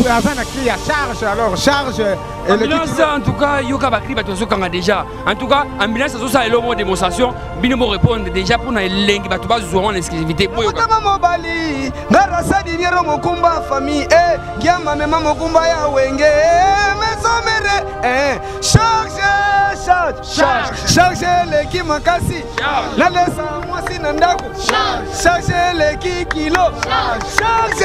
Azan a crié à charge, alors charge. Ambulance, en tout cas, Yoka va crier déjà. En tout cas, ambulance, ça est le mot de démonstration. Binomo répond déjà pour les langues, tu vas jouer en exclusivité. Mobali, Garasa Dinero Mokumba famille, Giama Mema Mokumba ya Wenge, Mesomere, charge l'équipe Makasi, la laisse à moi si Nandaku, charge l'équipe Kilo, charge.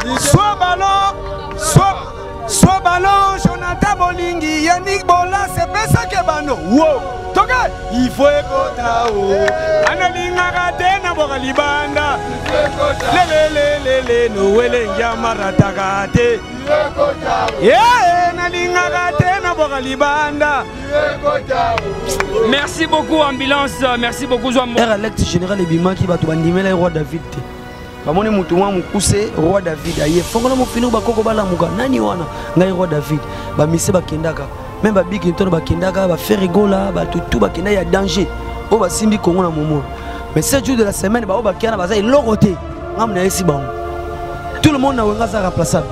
Il faut soit ballon, Jonathan Bolingi, Yannick Bola, c'est pas ça que bano. Wow, toka, il faut écouter. Analinga Gatena Boralibanda, le Noël Yamara Tagate. Nalinga Gatena Boralibanda. Merci beaucoup, ambulance. Merci beaucoup, Joam. Alex Général Ebima qui va te animer le roi David. Bamoni mutumwa mukuse roi David aye fongola mufinu bakoko balamuka nani wana ngai roi David ba mise bakendaka même ba big intono bakendaka ba faire rigola ba tutu bakenda ya danger o ba simbi kongo na momo mais 7 jours de la semaine ba o bakiana baza ilogote ngamna yesi bango tout le monde na wenga za remplaçable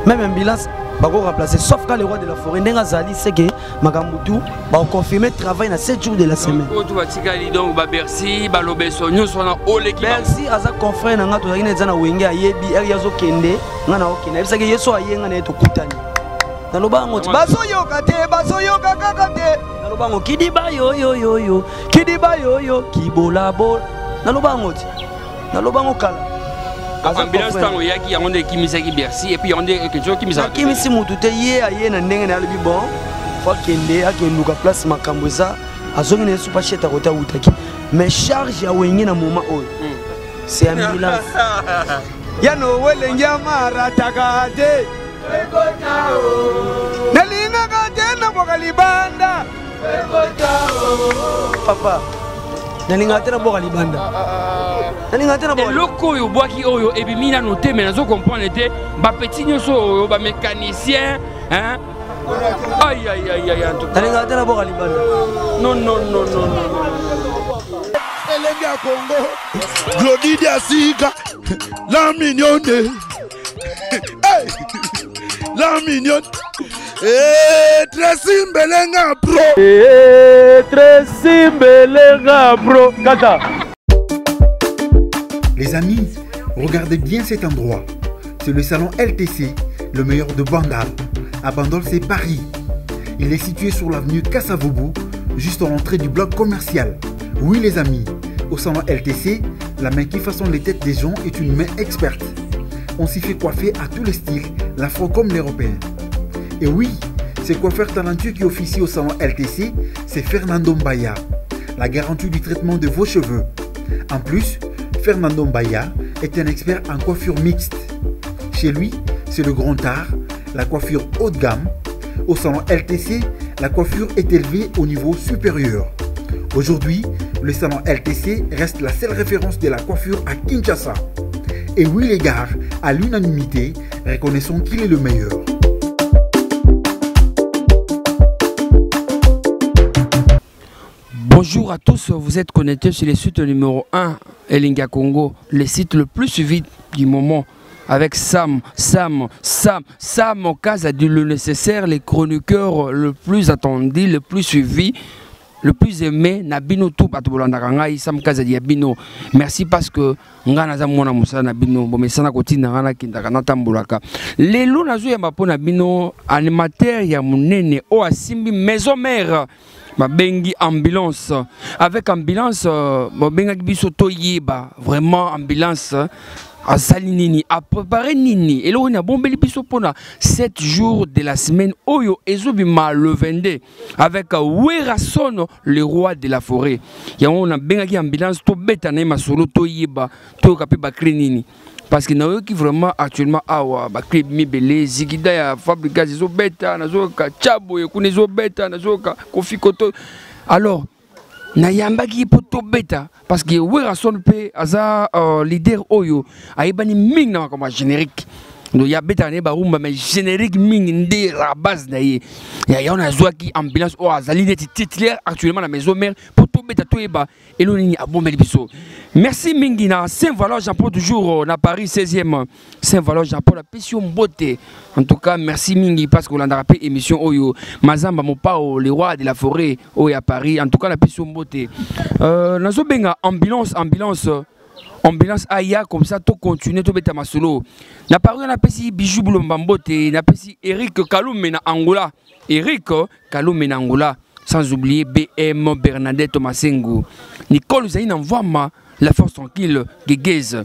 même ambulance bako remplacer sauf quand le roi de la forêt ndenga zali c'est que makambutu ba confirmer travail na 7 jours de la semaine tu va tikali donc ba Bercy ba lobeso nyonso na oleki Bercy aza confrère na ngato yakine zana wenge ayebi er yazo kende ngana okina ebisa ke yeso ayenga na etokutani na lobango baso yoka kakate na lobango kidiba yo kidiba yo kibola bol na lobango kala ambulance tango yaki yango nde kimisaki Bercy et puis yango nde quelque kimisa kimisi mutu te ye aye na ndenge na lobi bon fois kende akenduka place makambo eza azongi na super cheta kota utaki mais charge ya wengi na moment oyo c'est ambulance ya no welenge amara takade nalinga katena bokalibanda papa nalinga tena bokalibanda loko oyo bwaki oyo ebimi nano te mais nazo comprendre te ba petit nyonso oyo ba mécanicien hein aïe en tout cas nalinga tena bokalibanda non Elenga Congo Glody Diasika la mignonne hey la mignonne Tracy Mbelenga Pro Kata. Les amis, regardez bien cet endroit. C'est le salon LTC, le meilleur de Bandal. À Bandal, c'est Paris. Il est situé sur l'avenue Kassavoubou, juste à l'entrée du bloc commercial. Oui les amis, au salon LTC, la main qui façonne les têtes des gens est une main experte. On s'y fait coiffer à tous les styles, l'afro comme l'européen. Et oui, ce coiffeur talentueux qui officie au salon LTC, c'est Fernando Mbaya, la garantie du traitement de vos cheveux. En plus, Fernando Mbaya est un expert en coiffure mixte. Chez lui, c'est le grand art, la coiffure haut de gamme. Au salon LTC, la coiffure est élevée au niveau supérieur. Aujourd'hui, le salon LTC reste la seule référence de la coiffure à Kinshasa. Et oui les gars, à l'unanimité, reconnaissons qu'il est le meilleur. Bonjour à tous, vous êtes connectés sur le site numéro 1 Elinga Congo, le site le plus suivi du moment. Avec Sam Okaz a dit le nécessaire, les chroniqueurs le plus attendu, le plus suivi, le plus aimé, Nabino tout Patobolandakangai, Sam Okaz a dit Abino. Merci parce que Ngana Mona Moussa Nabino, Bomesana Kotina Nana Kindakana Tamburaka. Les loups Nazo Yamapo Nabino, animateur Yamunene, O Asimbi, maison mère. Ma bengi ambulance avec ambulance ma benga biso toyeba vraiment ambulance à salinini à préparer nini et là on a bombeli biso pona 7 jours de la semaine oyo ezobima le 22 avec Werason le roi de la forêt ya on a benga ki ambulance to beta na masolo toyeba to kape ba nini parce que nous qui vraiment actuellement awa ba clip mibele zikida ya fabrica zo beta nazoka chabo ekune zo beta nazoka kofikoto alors na yamba ki poto beta parce que Werason pe aza leader oyo ayebani ming na comme générique donc ya betane barumba mais générique mingi ndé la base d'ailleurs ya on a joie qui ambulance au azali net titulaire actuellement la maison mère pour tout beta tout eba et nous ni abombe biso. Merci mingi na Saint-Valois Jean-Paul toujours na Paris 16e Saint-Valois Jean-Paul la passion beauté. En tout cas merci mingi parce que on a rappelé émission oyo Mazamba Mopao les rois de la forêt au à Paris. En tout cas la passion beauté. Nazo benga ambulance aya comme ça tout continuer tout beta masolo. Na paru na pesi bijou Mbambote na pesi Eric Kalume na Angola. Eric Kalume na Angola. Sans oublier BM Bernadette Masengo. Nicole Zaina Mvama la force tranquille Gegez.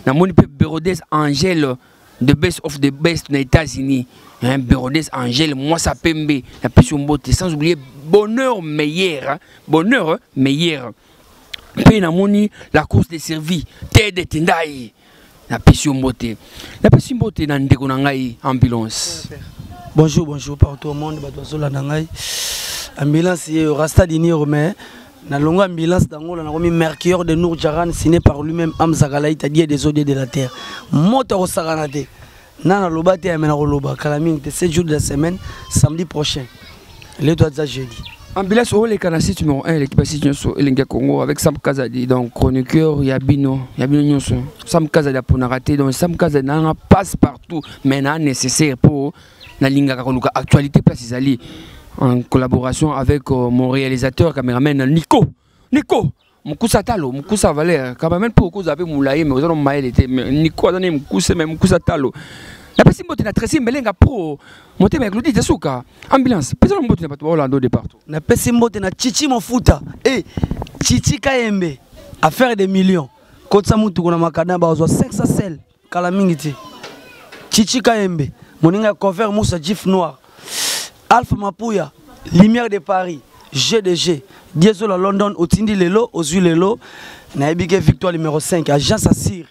Na monipe Berodès Angèle the best of the best aux États-Unis. Hein, Berodès Angèle moi ça pembe la passion beauté sans oublier bonheur meilleur hein? Bonheur meilleur. Puis la course des servis, Tede Tendai, la passion beauté. La passion beauté dans le ambulance. Bonjour partout au monde, ambulance Rasta Diniro mais na longue ambulance dans la Mercure de Nour Jaran signé par lui-même Hamza Galaïta Dieu des eaux de la terre. Moto au Saranate. Nana Lobate amena Loba Kalamine 7 jours de la semaine samedi prochain. Les doigts de jeudi. Ambulance au les canassis numéro 1 l'équipe Signoso Elenga Congo avec Sam Kazadi donc chroniqueur Yabino Nyonso Sam Kazadi pour rater donc Sam Kazadi n'a passe partout mais n'a nécessaire pour la linga koluka actualité place Isali en collaboration avec mon réalisateur caméraman Nico Mukusa Talo Mukusa Valère caméraman pour cause avec Moulaye mais aux maël était Nico a donné Mukusa Talo. La personne qui a tressé Melenga pro monter avec l'outil de souka ambulance personne qui n'a pas Orlando de partout na personne qui na Chichi Mofuta et Chichi Kayembe à faire des millions quand ça mutu kuna makana ba 500 sel kala mingiti Chichi Kayembe moninga cover Moussa Gif Noir Alpha Mapuya Lumière de Paris GDG Diesel à London Otindi Lelo Ozui Lelo na ebike victoire numéro 5 agence Assir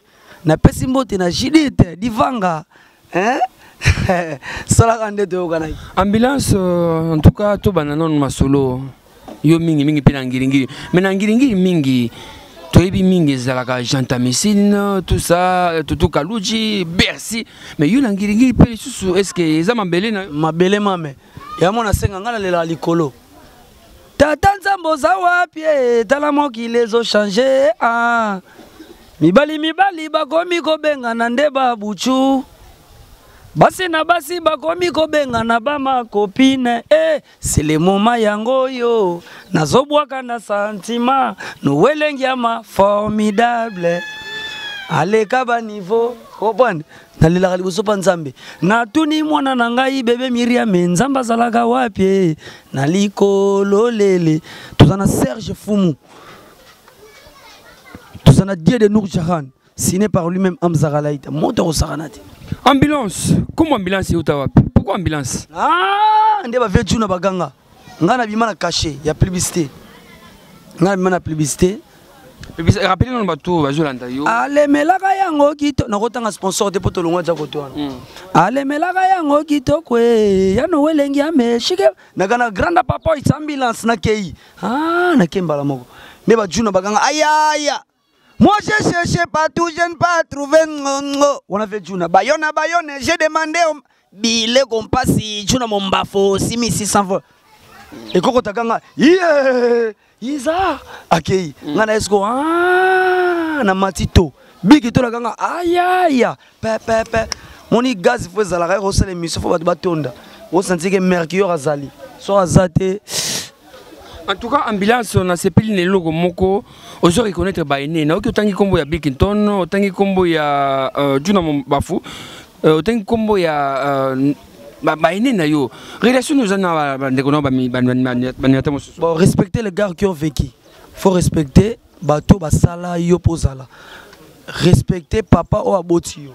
na personne qui na Jidite Divanga hein? Ambulance en tout cas tout bananon masolo yo mingi penangiringiri mais nangiringiri mingi toyebi mingi zalaka jantamicine tout ça tout kaluji Bercy mais yo nangiringiri pe susu est-ce que za mabele na mabele mame ya mona senga ngala lela likolo tata nzambo za wapi tala moki les ont changé ah mibali bakomi kobenga na ndeba buchu basi na basi bakomi kobenga na bama copine c'est le moment yango yo nazobwaka na sentiment no welengiama formidable aleka ba niveau comprendre nalilaka liboso pa nzambe natuni mwana na ngai bebe Miriam nzamba zalaka wapi na likolo lele tozana Serge Fumu tozana Dieu de Nour Jahan signé par lui-même Hamza Galaïta moto Saranati. Ambulance, comment ambulance est au pourquoi ambulance? Ah, on va faire une baganga. On a bien caché, il y a publicité. On a bien publicité. Rappelez-nous le bateau, va jouer l'antayo. Allez, mais là, il y a un kito. On a un sponsor de poto longa jakoto. Allez, mais là, il y a un kito quoi. Il y a Noël lengia mais chique. Na gana grande papa, il ambulance na kei. Ah, na kemba la moko. Mais va jouer baganga. Aïe aïe. Moi je cherche partout, je n'ai pas trouvé. On a fait Juna. Bayonne, j'ai demandé bile qu'on passe Juna mon bafo 6600 fois. Et Koko Takanga, Isa, ok. Ngana esko na matito. Big to la ganga, aïe. Pe. Moni gaz faut zalaka rosser les mission faut batonda. On sentit que Mercure azali. So azate. En tout cas, ambulance, on a sepeli les logos moko. On se reconnaître baïné. Na otangi kombo ya Bickinton, otangi kombo ya Juna Bafu, otangi kombo ya baïné na yo. Relation nous en a bon, respecter les gars qui ont vécu. Faut respecter bateau basala yo posala. Respecter papa o abotio.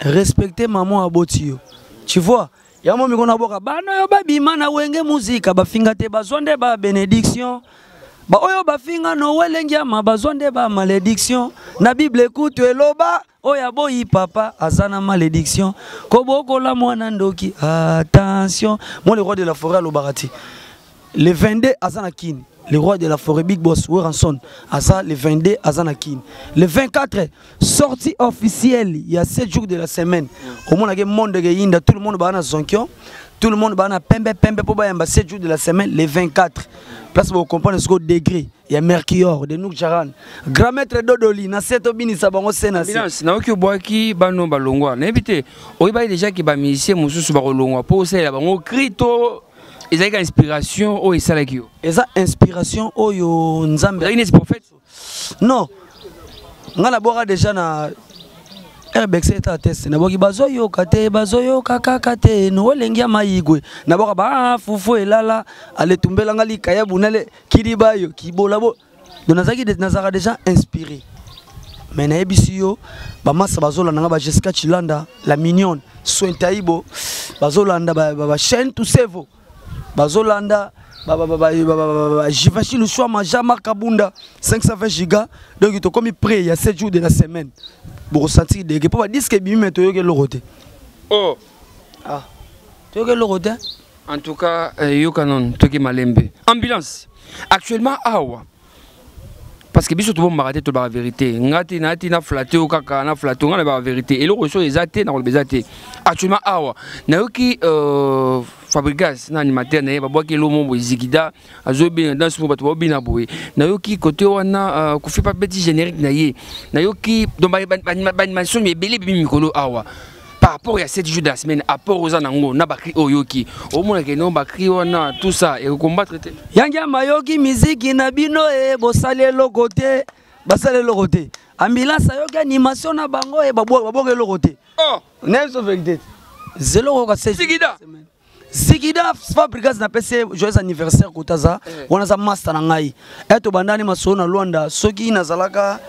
Respecter maman abotio. Tu vois? Yamo mikona boka bana yo babima na wenge muzika bafinga te bazonde ba bénédiction ba oyo bafinga no welengia ma bazonde ba malédiction na Bible écoute eloba oya boyi papa azana malédiction koboko la mwana ndoki attention moi le roi de la forêt lo barati le 22 azana kin le roi de la forêt Big Boss Weranson Asa le 22 Azanakin. Le 24 sortie officielle, il y a 7 jours de la semaine. Au moins le monde de Yinda, tout le monde va na Zonkion, tout le monde va na Pembe pour ba 7 jours de la semaine, le 24. Place pour comprendre ce degré, il y a Mercure de Nouk Charan. Grand maître Dodoli na seto bini sabango sena. Ambulance na oki boaki bano balongwa. N'ébité. Oiba déjà qui ba musicien mususu ba kolongwa po ça la bango krito. Ils ont une inspiration ou ils savent qui? Ils ont inspiration ou yo nzambe. Ils sont prophètes? Non. On a d'abord déjà na RBX est à test. Na boki bazoyo kaka kate no lengia maigwe. Na boka ba fufu elala ale tumbela ngali kaya bunale kiribayo kibolabo. Donc nazaki nazara déjà inspiré. Mais na ebisiyo ba massa bazola nga ba Jessica Chilanda, la mignonne, Sointaibo, bazolanda ba chaîne tout sevo. Bazolanda Jivachi le soir Majama Kabunda 520 gigas donc il est comme prêt il y a 7 jours de la semaine pour ressentir des pour disque bimi to yoke lorote. Oh ah to yoke lorote. En tout cas yokanon to ki malembe. Ambulance actuellement awa parce que biso to bon maraté to la vérité ngati na flatter au kaka na flatter on la vérité et le reço exacté na bezate actuellement awa na yoki Fabrigas na animateur na ba boki lo mo zikida azobe dans ce bato bina boy na yoki côté wana ko fait pas petit générique na ye na yoki donc ba animation mais belé bi mikolo awa par rapport à 7 jours de la semaine à rapport aux anango na bakri oyoki au moins que non bakri wana tout ça et combattre yanga mayoki musique na bino e bosale lokote basale lokote ambulance yoki animation na bango e baboke lokote oh neso vérité zéro ka 7 zikida Zikida Fabrikas na PC joyeux anniversaire kotaza wana za master na ngai eto bandani maso na Luanda soki nazalaka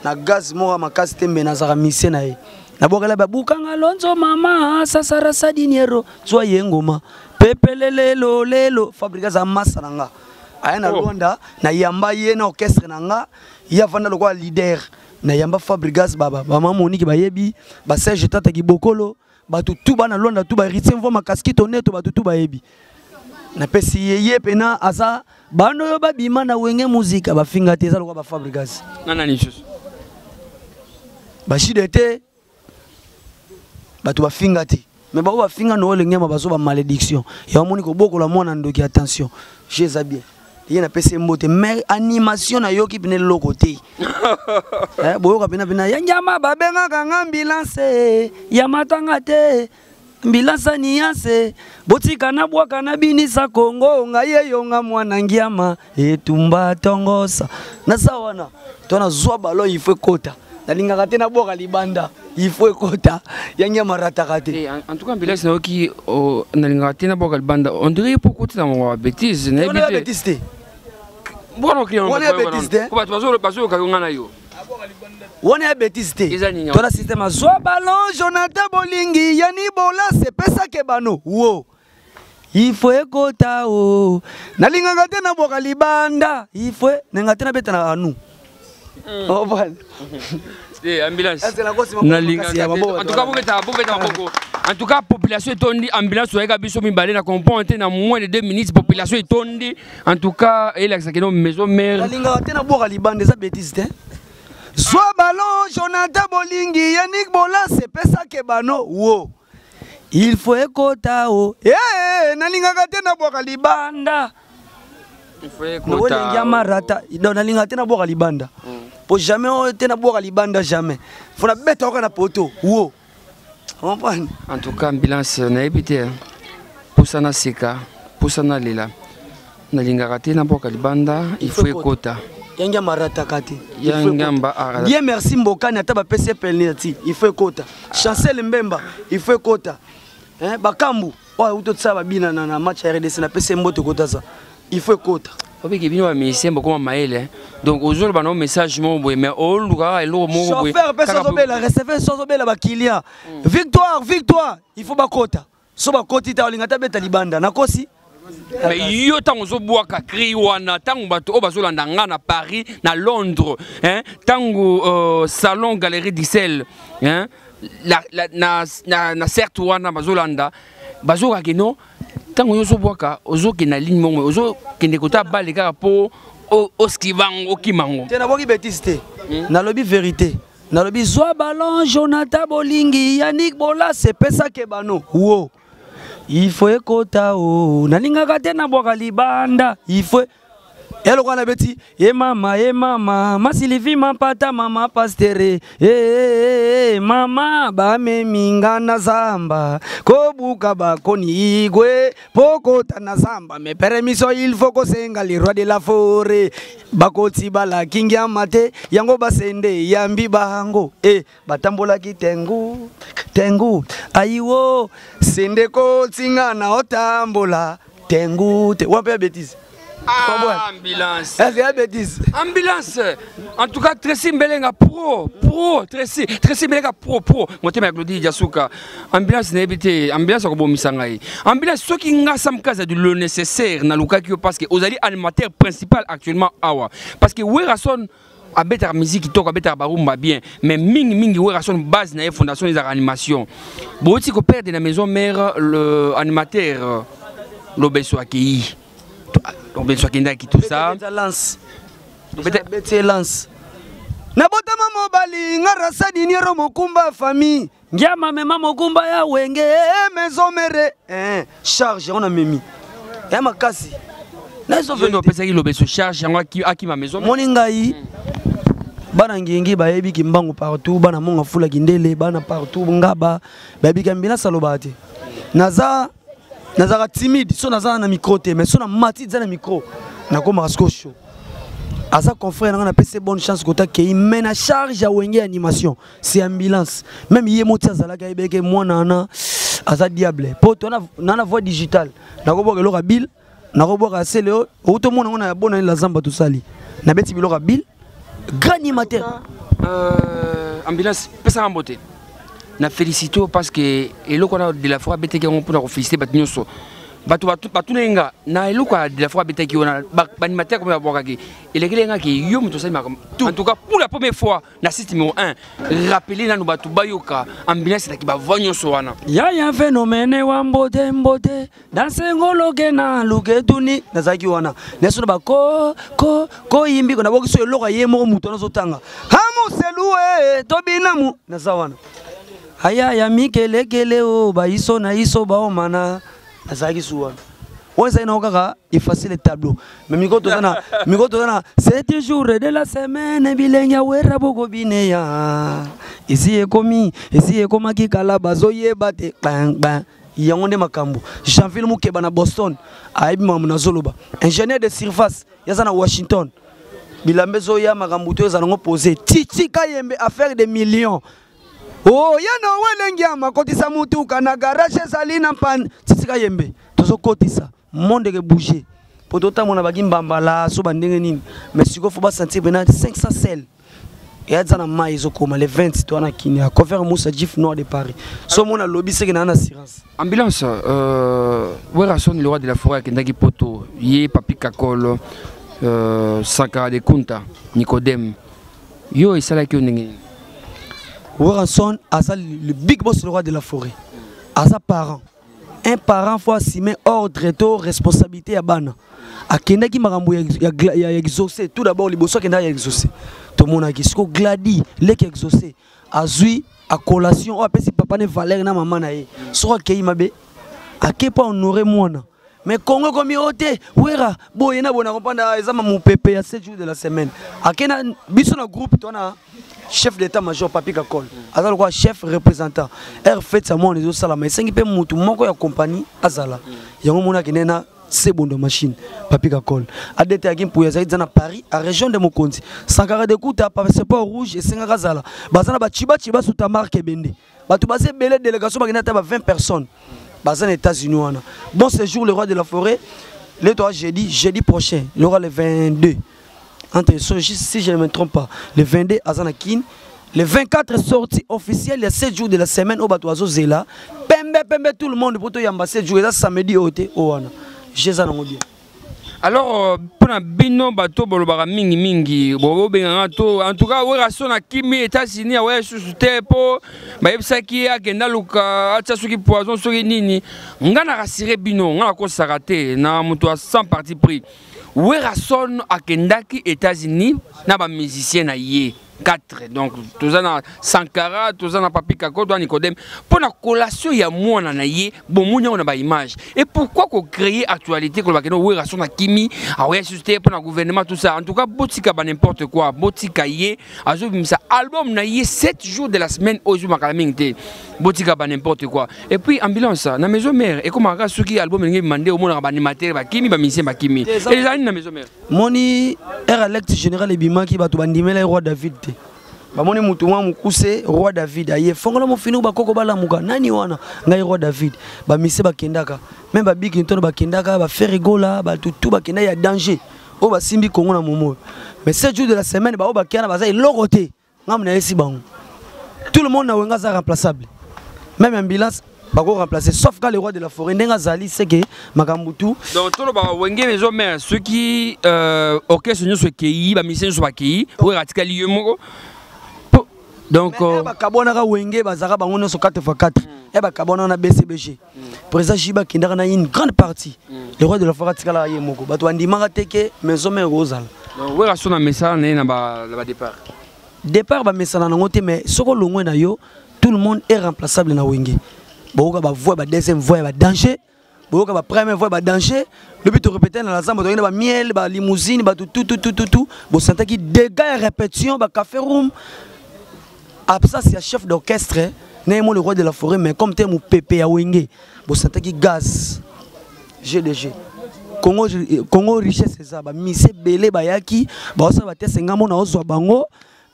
na gaz mora makasi tembe nazaka mise na ye na bokala babukanga lonzo mama sasara sadiniero zwa yengoma pepelelelo lelo Fabrikas za master na nga aya na Luanda na yamba ye na orchestre na nga ya vanda lokwa leader na yamba Fabrikas baba mama Monique bayebi ba Serge Tata Kibokolo batu tu bana Luanda tu ba ritse mvo makaski toneto batu tu bayebi na pesi yeye pena asa bano yo babima na wenge muzika bafinga te ezalo kwa ba Fabrikas nana ni chose bashidete batu bafinga te mais ba bafinga no lenge ma bazo ba malédiction ya moni ko bokola mwana ndoki attention jeza bien yena pesi mbote mais animation na yoki pene lokote boyoka pena ya nyama babenga kanga ambulance ya matanga te ambulance ni yase botika na bwaka na binisa Kongo ngaye yonga mwana ngiama etumba tongosa na sawana tona zwa balo ifwe kota nalingaka te na boka libanda ifwe kota ya nyama ratakate en tout cas ambulance na yoki nalingaka te na boka libanda on dirait pourquoi tu na bêtise na bêtise. Bon, ok, on a bêtise. On a bêtise. Dans le système, soit ballon, Jonathan Bolingi, Yani Bola, c'est pas ça que bano. Wow. Il faut écouter. Nalinga gate na boka libanda. Il faut nengate na beta na anu. Oh bon. Ambulance. En tout cas, en tout cas, population est tondue. Ambulance, soit gabiso mi balé na componente na moins de 2 minutes. Population est tondue. En tout cas, il a que nos maison mère. Nalinga gate na boka libanda, ça bêtise hein. Soit ballon, Jonathan Bolingi, Yannick Bola, c'est pas ça que bano. Wow. Il faut écouter. Eh, nalinga gate na boka libanda. Il faut écouter. Non, nalinga gate na boka libanda. Pour jamais on était na boka libanda jamais. Faut na bête au na poto. Wow. En tout cas, ambulance na évité. Pour ça na seka, pour ça na lela. Nalinga gate na boka libanda, il faut écouter. Yanga marata kati. Yanga arata. Bien merci Mbokani ataba PC penalty. Il faut écouter. Chancel Mbemba, il faut écouter. Hein Bakambu, ouais uto tsaba bina na match RDC na PC Mboto kota ça. Il faut écouter. Obi kibino ba message mboko maele. Donc aujourd'hui ba no message mo boy mais au lugar elo mo boy. Chauffeur personne obela, recevoir sans obela ba client. Victoire, victoire. Il faut ba kota. So ba koti ta olinga ta beta libanda na kosi. Mais yo tango zo boaka cri wana tango bato o bazolanda nga na Paris na Londres hein tango salon galerie d'Ixelles hein na certes wana bazolanda bazoka kino tango yoso boka ozo ke na ligne mongo ozo kende kota bale kaka po o skivango kimango tena boki betiste na lobi vérité na lobi zwa ballon Jonathan Bolingi Yannick Bola c'est pesa ke bano wo il faut ekota o nalingaka tena boka libanda il faut elo kana beti e mama masilivi mapata mama pastere mama ba me minga na zamba kobuka ba koni igwe pokota na zamba me permiso il faut ko senga le roi de la forêt bakoti bala kingia mate yango basende yambi bango batambola kitengu tengu ayiwo sende ko tsingana otambola tengu te wape bêtise. Ambulance. C'est une bêtise. Ambulance. En tout cas, Tracy Mbelenga pro. Tracy Mbelenga pro. Moi, je Claudie Diasuka. Ambulance n'est pas ambulance au bon misangai. Ambulance, ceux qui n'ont pas le nécessaire dans le cas parce que vous allez animateur principal actuellement awa. Parce que Werason a bête musique qui toque a bête barumba bien, mais mingi Werason base na fondation des animations. Bon, si qu'on perd dans la maison mère le animateur l'obeso accueilli. Donc bien sûr qu'il y a qui tout ça. Bete lance. Na bota mama bali ngarasa dinero mokumba famille. Ngiama mema mokumba ya wenge maison mere. Charge on a memi. Ya makasi. Na zo venu pesa ki lobeso charge yango aki ma maison. Moningai. Bana ngingi bayebi kimbangu partout bana monga fula kindele bana partout ngaba bayebi kambina salobati. Nazara timide, so nazara na micro te, mais so na mati za na micro. Nakoma rasko show. Asa confrère na PC bonne chance kota ke mène à charge à wenge animation. C'est ambulance. Même yemo tia zala ka ibeke mwana na asa diable. Po to na voix digitale. Nakobo ke loka bill, nakobo ka seleo, auto mona na bona la zamba tout sali. Na beti biloka bill. Grand animateur. Ambulance pesa mbote. Na félicité parce que eloko na de la fois beteke on pour féliciter batunyoso batu nenga na eloko de la fois beteke on animateur comme abokaki elekelenga ki yo muto sali en tout cas pour la première fois na site numéro 1 rappeler na batu bayoka ambulance na ki ba vonyoso wana ya phénomène wa mbote dans ngolo kena luketuni na zaki wana neso ba ko yimbi ko na bokiso eloko yemo muto na zotanga hamu selue tobinamu na zawana Aya ya mikelekele o ba iso na iso ba o mana azaki suwa. Onza ina okaka effacer le tableau. Mais mikoto zana c'est jour de la semaine bilenya wera boko bineya. Ici est comme ki kala bazoye bate bang. Yangonde makambo. Jean-Ville Mukeba na Boston. Aibi mamuna zoloba. Ingénieur de surface yazana Washington. Bilambezo ya makambo to yazana poser. Titi Kayembe affaire de millions. Oh, yana welengi ama kotisa mutu kana garage salina pan tsika yembe tozo kotisa monde ke bouger potota mona bagimba mbala so bandenge nini mais siko faut ba sentir bena 500 sel et azana mai ezokoma le 20 to na kini a couvert Moussa Jif Nord de Paris so mona lobby c'est que na assurance ambulance Werason le roi de la forêt kendaki poto yé papi kakolo Sankara de Kunta Nicodème yo isala ki ndenge Werason a le big boss le roi de la forêt. A sa parent. Un parent faut assumer ordre et responsabilité à bana. A kenda ki makambo ya exaucer tout d'abord liboso kenda ya exaucer. To mona ki sko gladi lek exaucer. Azui a collation o apesi papa ne valeur na maman na ye. So akei mabe. Akepa honorer mwana. Mais Congo comme yote wera boyena bona kompanda ezama mu pepe ya 7 jours de la semaine. Akena biso na groupe tona chef d'état-major Papi Kakol. Azala quoi chef représentant. Er fait ça mon les salama. Et 5 pe mutu moko ya compagnie azala. Yango mona kinena c'est bon de machine Papi Kakol. Adete akim pour yaza dans Paris à région de Mokonzi. Sankara de Kuta passeport rouge et Senga Zala. Bazana ba chiba sous ta marque bende. Batu basé belé délégation ba 20 personnes. Bazana États-Unis wana. Bon séjour le roi de la forêt. Le 3 jeudi prochain, il y aura le 22. Entre si je ne me trompe pas, le 22 à Zanakin, le 24 sortie officielle, les 7 jours de la semaine au Batoazo Zela. Pembe tout le monde pour te yamba 7 jours, et là samedi au Oana. Je bien. Alors, pour la bino bateau, bolobara mingi mingi, bobo bengato, en tout cas, ouais, rason à Kimi, États-Unis, ouais, sous tepo, bah, ça qui a genda luka, atcha qui poison, sur nini, ngana rassuré bino, ngana ko sarate, na muto sans parti pris. Ouais, rason à Kendaki, États-Unis, na ba musicien na yé. 4 donc tous en Sankara, tous en Papi Kako, toi Nicodème pour la collation il y a moi na yé bon on a ba image et pourquoi qu'on créer actualité qu'on va que oui ration na Kimi ah ouais société pour le gouvernement tout ça en tout cas botika ba n'importe quoi botika yé azo bimisa album na yé 7 jours de la semaine au jour makalamingté botika ba n'importe quoi et puis ambulance na maison mère et comment ra ceux qui album ngi mandé au monde ba animateur ba Kimi ba musicien ba Kimi et les amis na maison mère moni era elect général ebima ki bato bandimela roi David te bamoni mutu mwa mukuse roi David aye fongola mo finu ba koko bala muka nani wana ngai roi David ba mise ba kendaka même ba big ntono ba kendaka ba faire rigola ba tout ba kenda ya danger o ba simbi kongo na momo mais 7 jours de la semaine ba o ba kiana ba za lokote ngam na yesi bango tout le monde na wenga za remplaçable même ambulance ba ko remplacer sauf quand le roi de la forêt ndenga zali c'est que makambutu donc tout le ba wenge maison mère ceux qui OK ce nyonso ki ba mise so ba ki o ratika lieu moko donc ba kabona ka wenge bazaka bango nyonso 4x4 et ba kabona na BCBG président Jiba kindaka na une grande partie le roi de la forêt tikala ye moko bato andimaka teke maison mère ozala donc we raso na message na ba départ ba message na ngote mais soko longwe na yo tout le monde est remplaçable na wenge boka ba voix ba deuxième voix ba danger boka ba première voix ba danger le but de répéter dans la zamba de ba miel ba limousine ba tout bo sentait qui dégâts répétition ba café room ça c'est un chef d'orchestre némo le roi de la forêt mais comme t'es mon pépé à wenge bo sentait qui gaz GDG Congo richesse c'est ça ba mise belé ba yaki ba ça ba te sengamo na ozo bango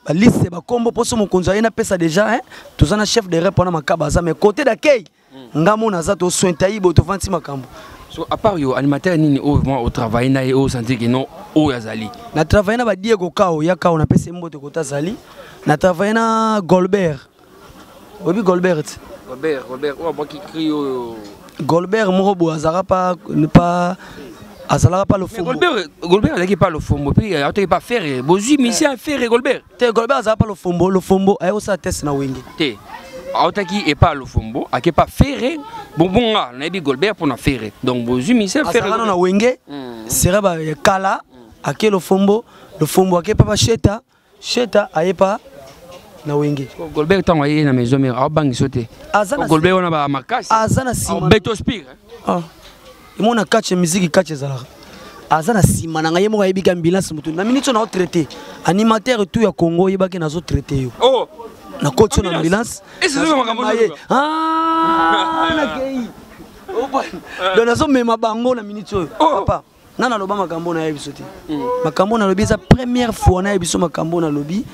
ba liste ba kombo poso mo konza ina pesa déjà hein tous un chef de rep na makaba ça mais côté d'accueil ngamo na za to sointayi bo to fanti makambo so à part yo animateur nini au travail na au santé que non au yazali na travail na ba Diego Kao ya Kao na pesa mbote kota zali na travail na Golbert obi Golbert oh moi qui crie Golbert morobo azara pas ne pas azala pas le fombo Golbert il pas le fombo puis il a pas faire bozu mission faire Golbert te Golbert azara pas le fombo ayo ça test na wenge te autaki et pas le fombo a pas faire bon na bi Golbert pour na faire donc bozu mission faire na wenge sera ba kala ake le fombo ake pas cheta ayepa na wenge Golbert tant aye na maison mère a bangi sauter Golbert on a ba makasi azana sima beto spire ah imona catch musique catch zala azana sima na ngaye mo yebika ambulance mutu na minute na traiter animateur tout ya Congo yebaki nazo traiter yo oh na coach na ambulance et c'est makambo ah na kei oh boy donc nazo mema bango na minute yo papa nana loba makambo na yebiso te makambo na lobi za première fois na yebiso makambo na lobi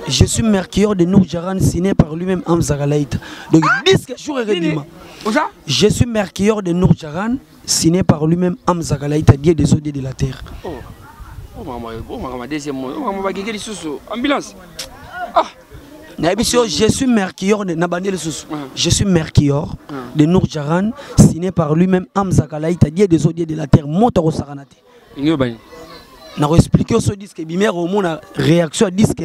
je suis Mercure de Nour Jaran signé par lui-même Amzara Laïta. Donc disque jour et redima. Je suis Mercure de Nour Jaran signé par lui-même Amzara Laïta, Dieu des eaux de la terre. Ambulance. Je suis Mercure de Nabandé Sous. Je suis Mercure de Nour Jaran signé par lui-même Amzara Laïta, Dieu des eaux de la terre. Montaro Saranate. Na expliquer ce disque bimer au monde réaction à disque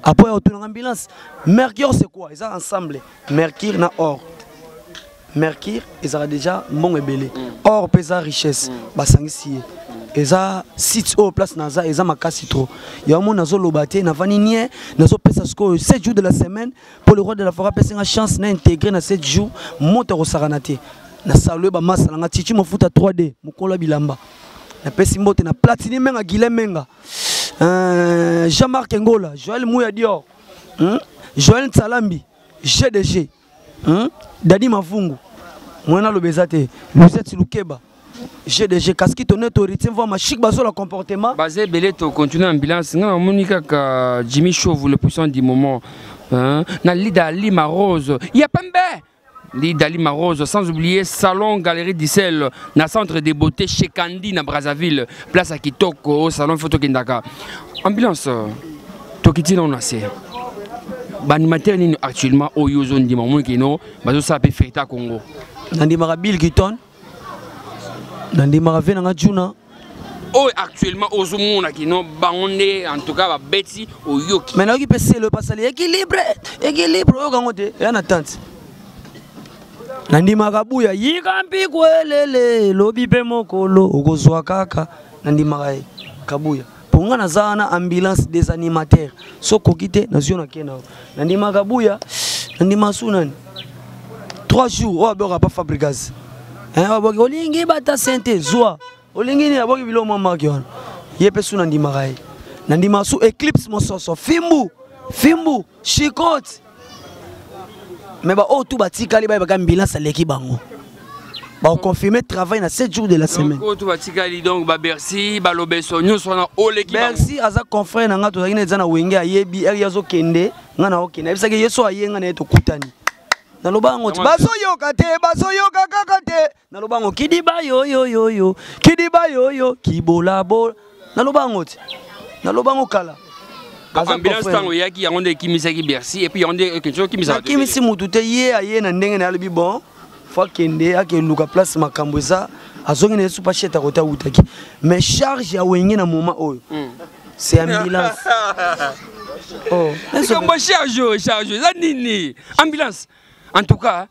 après autour de l'ambulance Mercure c'est quoi ils ont ensemble Mercure na or Mercure ils ont déjà bon et belé or pesa richesse basangisi ils ont site au place naza ils ont makasi trop il y a un monde nazo lobaté na vaninier nazo pesa sco 7 jours de la semaine pour le roi de la forêt pesa une chance na intégrer na 7 jours moto ko saranate na saluer ba masala nga titi mo futa 3D mukola bilamba na pesi mbote na platini menga Guilhem Menga Jean-Marc Ngola Joël Mouya Dior Joël Tsalambi GDG Dadi Mavungu Mwana Lobezate Lucette Lukeba GDG Kaski ton autorité voit ma chic baso le comportement basé belé to continue ambulance nga monika ka Jimmy Chauve le puissant du moment na Lida Lima Rose ya pembe Lida Rose, sans oublier Salon Galerie d'Issel, na centre de beauté chez Candy, na Brazzaville, place à Kitoko, salon photo Kindaka. Ambulance, Tokiti non assez. Banimateur actuellement au Yozon di Mamou Kino, bazo sa pe feta Congo. Nandi Marabil Giton, Nandi Maravena Juna, oh actuellement aux hommes qui n'ont pas en tout cas Betty au yoki. Maintenant qui peut c'est le passage équilibre au gangote et en attente. Nandi makabuya yikampi kwelele lobi pe mokolo okozwa kaka nandi makai kabuya. Ponga na zana ambulance des animateurs so kokite na ziona kena. Nandi makabuya nandi masunani 3 jours o abora pas fabricage. Aboki olingi bata sente zwa. Olingi ni aboki bilo mama ki wana. Yepe suna ndi makai. Nandi masu eclipse mososo fimbu shikot. Mais bah oh tout batikali ba ka ambulance leki bango. Ba confirmer travail na 7 jours de la semaine. Donc tout batikali donc ba Bercy ba lobeso nyonso na o leki bango. Bercy aza confrère na ngato zakine zana wenge ayebi er yazo kende ngana okende. Ebisake yeso ayenga na eto kutani. Na lobango baso yoka kaka te. Na lobango kidiba yo kidiba yo kibola bol. Na lobango kala. Ambulance tango yaki yango kimisaki Bercy et puis yango quelque chose kimisa. Kimisi mutu te ye aye na ndenge na alibi bon. Fois kende ake luka place makambo za azongi na super cheta kota utaki. Mais charge ya wenge na moment oyo. C'est ambulance. Oh, c'est comme charge ça nini ambulance. En tout cas,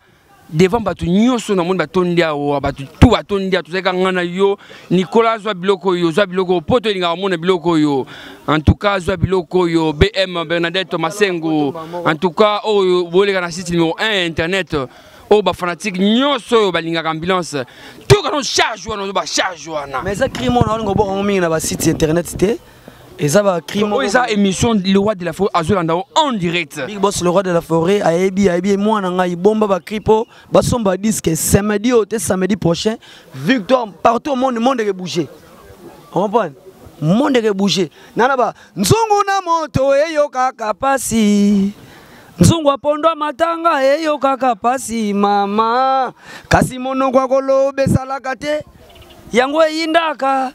devant batu nyoso na monde batondia o batu tout batondia tout ça ngana yo Nicolas zwa biloko poto linga mona biloko yo. En tout cas zwa biloko yo BM Bernadette Masengo. En tout cas o boleka na site numéro 1 internet o ba fanatique nyoso ba linga ambulance. Tout quand on charge wana ba charge wana. Mais ça crime on ngo bo mingi na ba site internet té. Et ça va crime. Oui, ça émission Le Roi de la Forêt Azolanda en direct. Big Boss Le Roi de la Forêt ayebi moi nanga ibomba ba kripo ba somba disque samedi prochain victoire partout au monde est bougé. On comprend? Monde est bougé. Nana ba nzungu na moto eyo kaka pasi. Nzungu apondo matanga eyo kaka pasi mama. Kasi mono kwa kolobe salakate. Yango yindaka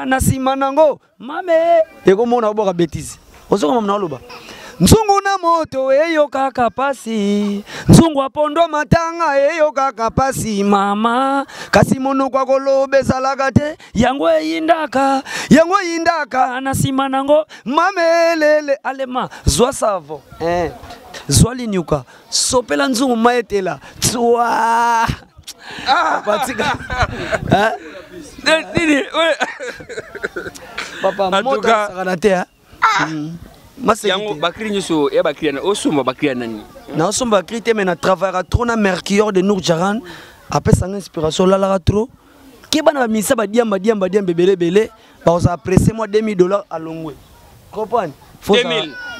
nasima nango mame eko mona oboka bêtise ozoko mama naloba nzungu na moto eyo kaka pasi nzungu apondo matanga eyo kaka pasi mama kasi mono kwa kolobe salaka te yango yindaka nasima nango mame lele alema zwa savo zwa linyuka sopela nzungu maetela tswa Papa, mota sakanate yango bakri nyoso ya bakri na osomba bakri nani na osomba bakri te mais na travaillera trop na Mercure de Nour Jaran après sa inspiration la trop ke bana ba misa ba diamba belé ba osa apprécier moi $2000 à Longwe comprendre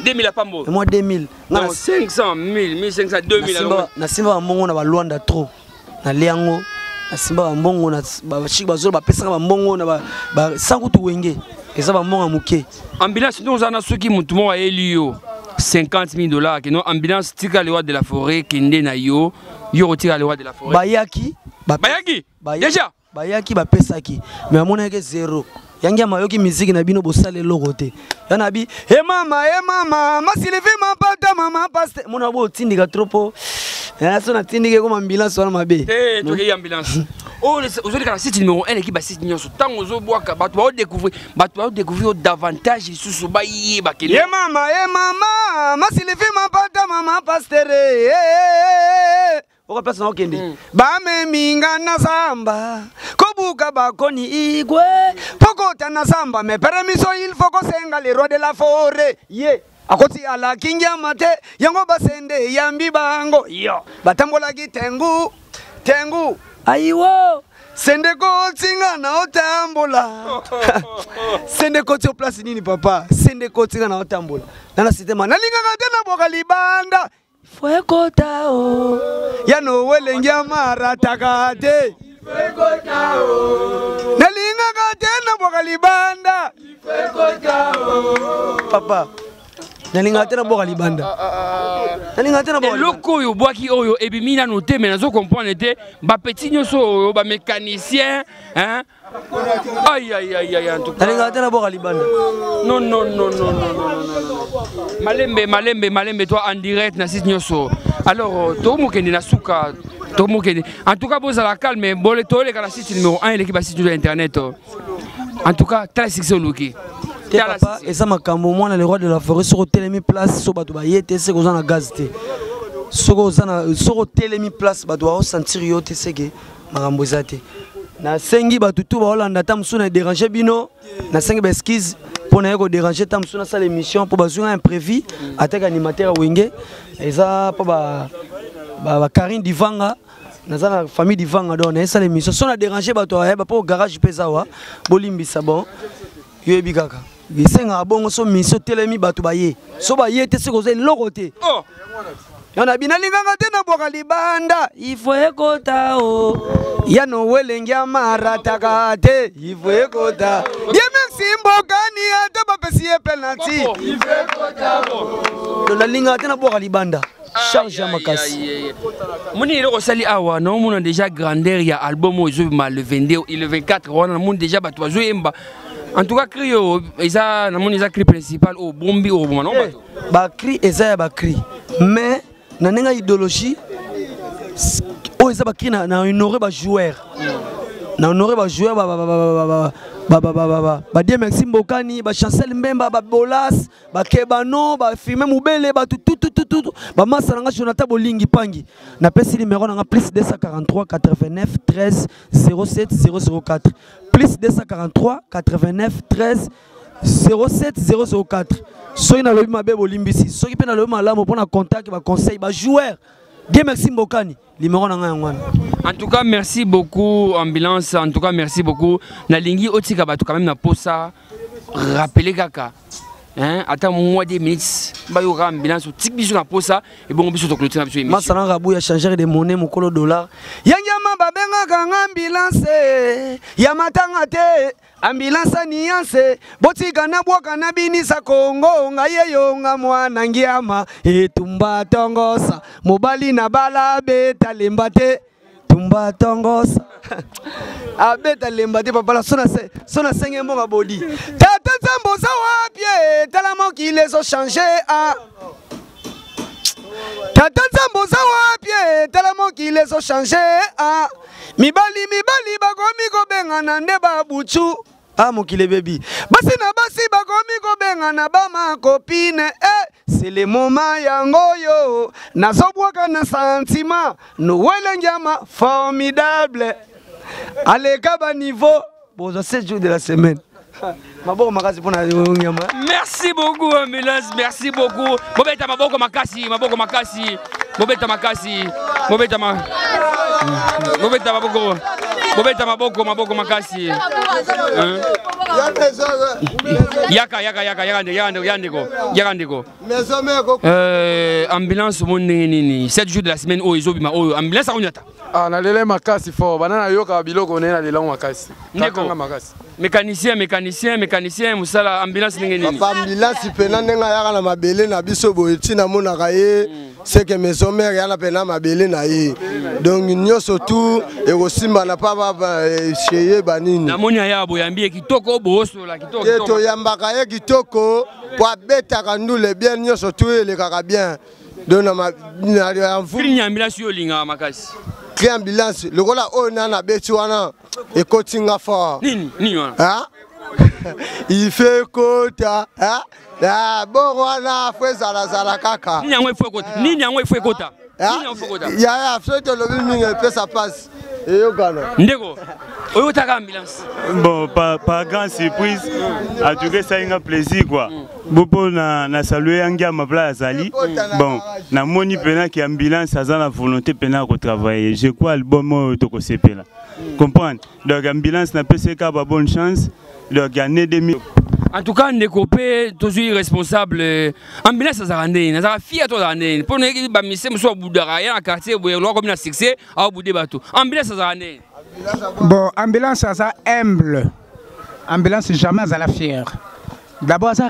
2000 à Pambo moi 2000 non 500 1000 1500 2000 na simba ba mbongo na ba Luanda trop na liango na simba ba mbongo na ba chik bazolo ba pesa ba mbongo na ba sangutu wenge eza ba mbongo muke ambulance nous ana soki mutu mo elio $50,000 que non ambulance tika le Roi de la Forêt kende na yo tika le Roi de la Forêt bayaki déjà bayaki ba pesaki mais amona ke zéro yangi mayoki musique na bino bosale lokote yana bi mama masilifi mapata mama paste mona bo tindika tropo yana sona tindike comme ambulance wana mabe toke ambulance oh aujourd'hui quand site numéro 1 équipe site nyonso tango zo boaka bato ba découvrir davantage sous ba yeba kele mama masilifi mapata mama pastere Oko place na okende bame minga na samba kobuka bakoni igwe pokota na samba me permiso il faut ko senga le Roi de la Forêt ye akoti ala kingia mate yango basende yambi bango yo batambola kitengu ayiwo sende ko tsinga na otambola sende ko tso place nini papa sende ko tsinga na otambola nana sitema nalinga katena boka libanda Fue kotao Yano welengia mara takate Fue kotao Nalinga katena boka libanda Fue kotao Papa Nalinga katena boka libanda Nalinga katena boka libanda Loko yo boaki oyo ebimina note mais nazo comprendre te ba petit nyoso oyo ba mécanicien hein aïe en tout cas Nalinga katena boka libanda non Malembe toi en direct na site nyoso alors to mokende na suka to mokende en tout cas boza la calme bole tole ka la site numéro 1 l'équipe site de internet En tout cas, très succès au Loki. Et ça m'a cambo moi le roi de la forêt sur télémi place sur bato ba yete c'est qu'on a gaz té. Sur télémi place bato ba sentir yo té c'est que makambo zate. Na sengi bato tout ba Hollande tam suna déranger bino na sengi ba excuse pour na ko déranger tam suna ça l'émission pour bazunga imprévu attaque animateur wenge et ça pas ba Karine Divanga dans la famille Divanga donc na ça l'émission sona déranger bato ba pour garage pesawa bolimbisa bon yo bikaka bisenga bongo so mission telemi bato baye so baye te se koze lokote oh yana binalinganga te na boka libanda ifo ekota o yano welengia marataka te ifo ekota ye merci mbokani ata bapesi ye penalty ifo ekota o la linga te na boka libanda charge makasi moni ile ko sali awa na mona déjà grandeur ya album ozo ma le 22 et le 24 on a déjà bato bazo yemba. En tout cas, cri eza na moni eza cri principal au bombi au bomano bato. Ba cri eza ba cri. Mais na nenga idéologie o eza ba cri na honorer ba joueur. Na honorer ba joueur ba die merci mbokani ba Chancel Mbemba ba Bolas ba Kebano ba Filme Mubele ba tout ba Masanga Jonathan Bolingi Pangi na pesi numéro na plus 243 89 13 07 004 plus 243 89 13 07 004 soki na lobi mabe bolimbisi soki pe na lobi malamu pona contact ba conseil ba joueur die merci mbokani numéro na ngwana. En tout cas, merci beaucoup, Ambulance. En tout cas, merci beaucoup. Nalingi Otika Batou, quand même, na posa. Rappelez Kaka. Hein? Attends, moi, 10 minutes. Bah, il y aura Ambulance. Tic bisou na posa. Et bon, bisou, donc, le temps, bisou, émission. Massalan Rabou, il y a changé de monnaie, mon colo dollar. Yangama babenga kang ambulance. Yamatanga te. Ambulance nianse. Botika na boka na binisa Kongo. Ngaye yonga mwana ngiama. Etumba tongosa. Mobali na bala beta lembate. Tumba tongosa. Abeta lembate papa sona senge mbonga body. Tata zambo za wapie. Tala mokile so changer a. Tata zambo za wapie. Tala mokile so changer a. Mibali bakomi ko benga na nde babuchu. Ah mokile baby. Basi bakomi ko benga na ba ma copine. C'est le moment yangoyo. Nazobwaka na sentiment. No welengama formidable. Allez kaba niveau. Bon, ça 7 jours de la semaine. Merci beaucoup Ambulance, merci beaucoup. Mobeta maboko makasi. Mobeta maboko makasi. Yaka. Ambulance nini 7 jours de la semaine o ezobima o ambulance akunyata. Ah na lele makasi fort banana yoka biloko na lele makasi. Ndeko makasi. Mécanicien musala ambulance nini. Papa ambulance pena nenga yaka na mabele na biso boyeti na monaka ye. C'est que mes hommes yana pena mabele na ye. Donc nyoso tout et aussi na papa cheye banini. Na moni ya boyambie kitoko boso la kitoko. Keto yambaka ye kitoko pour beta kandule bien nyoso tout le kaka bien. Donc na fini ambulance yo linga makasi. Cri ambulance le kola o na beti wana e coaching fort. Nini wana? Hein? Il fait kota, hein? Ah bon wana fweza la kaka. Nini yango ifwe kota? Nini yango ifwe kota? Ya absolument le mingi peut ça passe. Et yo gana. Ndeko. Oyo taka ambulance. Bon, pas grande surprise. En tout cas, ça a un plaisir quoi. Bobo na saluer Angia Mabla Azali. Bon, na moni pena qui ambulance ça a la volonté pena de travailler. Je crois album to CP là. Comprendre. Donc ambulance n'a pas c'est bonne chance. Donc gagner 2000. En tout cas, Ndeko pe toujours responsable. Ambulance ça rende, na za fia to rende. Pour ne ba mise muso budara ya na quartier boye lo comme na succès a budé bateau. Ambulance ça rende. Bon, ambulance ça humble. Ambulance jamais à la fière. D'abord ça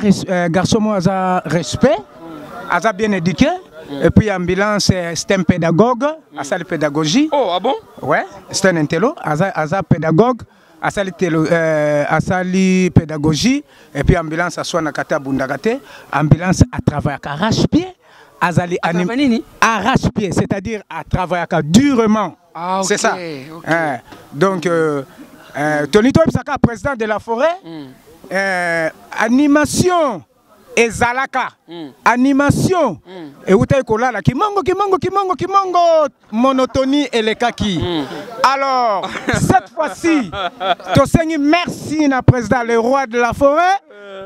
garçon moi ça respect, ça bien éduqué. Et puis ambulance c'est un pédagogue, à ça la pédagogie. Oh ah bon? Ouais, c'est un intello, ça pédagogue. Asali pédagogie et puis ambulance à soit na kata bundagate ambulance à travailler à arrache-pied azali arrache-pied c'est-à-dire à travailler durement. Ah, okay, c'est ça. Okay. Donc Tony Toy Psaka, président de la forêt. Animation et Zalaka. Animation et Outai Kolala. Kimongo, monotonie et les kaki. Alors, cette fois-ci, Tosengi, merci na président, le roi de la forêt,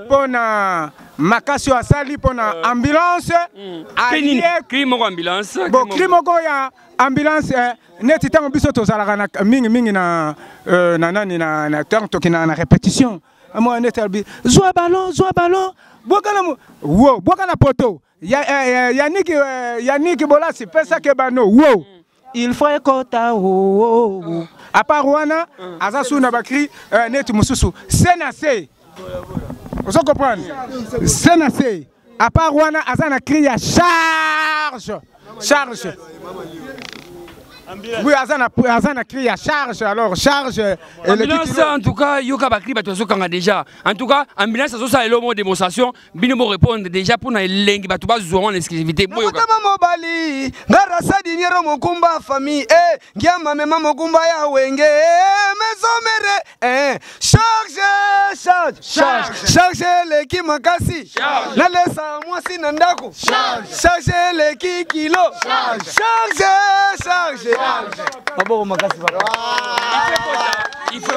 pour na Makasio Asali, pour na ambulance. Crimo ambulance. Bon, crimo ya ambulance. Neti tango biso tozalaka na mingi na tango tokina na répétition. Moi neti albi zoa ballon. Bokana poto. Yannick Bolasi pesa ke bano. Wow. Il faut écouter. À part Rwanda, Azasu Nabakri, Neti Mususu. Sénacé. Vous comprenez? Sénacé. À part Rwanda, Azana crie à charge. Oui, Azana crie à charge, alors charge. Ambulance, en tout cas, Yoka Bakri, déjà. En tout cas, ambulance, ça est le mot démonstration. Binomo répondre déjà pour les langues, tu vas jouer l'exclusivité. Mobali, Garasa Dinero Mokumba famille, Giama Mema Mokumba ya Wenge, Mesomere, charge les Makasi, Nalesa Mwasi Nandaku, charge les kilo, charge. Il faut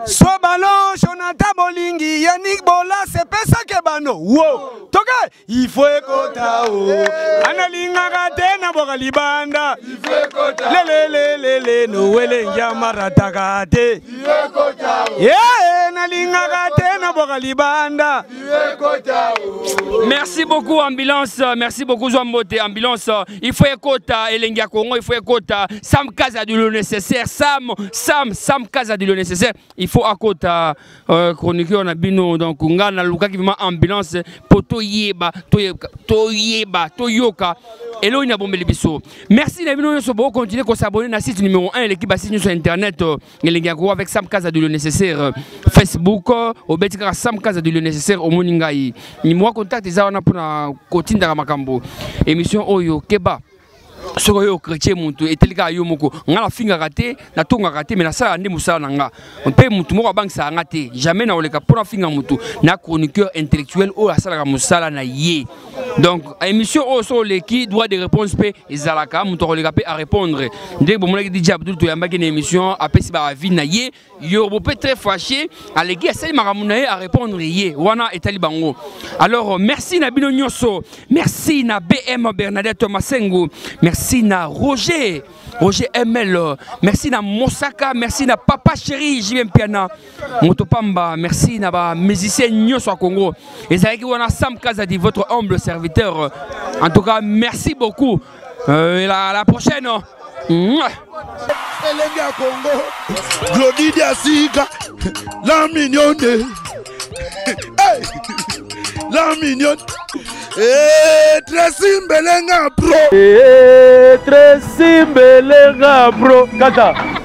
Soit ballon, Jonathan Bolingi, Yannick Bola, c'est pas ça que bano. Wow. Toka, il faut écouter. Analinga gate na boga libanda. Il faut écouter. Le noele yamara takate. Il faut écouter. Yeah, analinga gate na boga libanda. Il faut écouter. Merci beaucoup ambulance, merci beaucoup Zouambote ambulance. Il faut écouter Elengia Congo, il faut écouter Sam Kaza du nécessaire, Sam Kaza du nécessaire. Il faut à côté chroniqueur na bino donc ngana luka qui vraiment ambulance poto yeba toyoka et là il a bombé les biso. Merci na bino so continuer à s'abonner à site numéro 1 l'équipe à site sur internet Elengia Congo avec Sam Kaza du nécessaire Facebook au betika Sam Kaza du nécessaire au moningai ni moi contact za wana pona kotinda makambo émission oyo keba soko yo chrétien muntu etelika yo moko ngala finga raté na tonga raté mais na sala ndi musala nanga mpe muntu moko bangisa ngate jamais na oleka pona finga muntu na chroniqueur intellectuel o la sala musala na ye donc émission o so leki droit de réponse pe ezalaka muntu oleka pe à répondre ndé bo moleki DJ Abdul to yamba une émission apesi ba avis na ye yo bo peut très fâché aleki asali makamuna ye à répondre ye wana etali bango. Alors merci na bino nyoso, merci na BM Bernadette Masengo, merci na Roger ML, merci na Mosaka, merci na Papa Chéri JM Piana Motopamba, merci na ba musicien nyoso à Congo et ça qui wana Sam Kaza dit votre humble serviteur. En tout cas merci beaucoup et la prochaine. Elenga Congo, Glody Diasika, la mignonne, hey, la mignonne, Tracy Mbelenga Pro, Tracy Mbelenga Pro, Kata.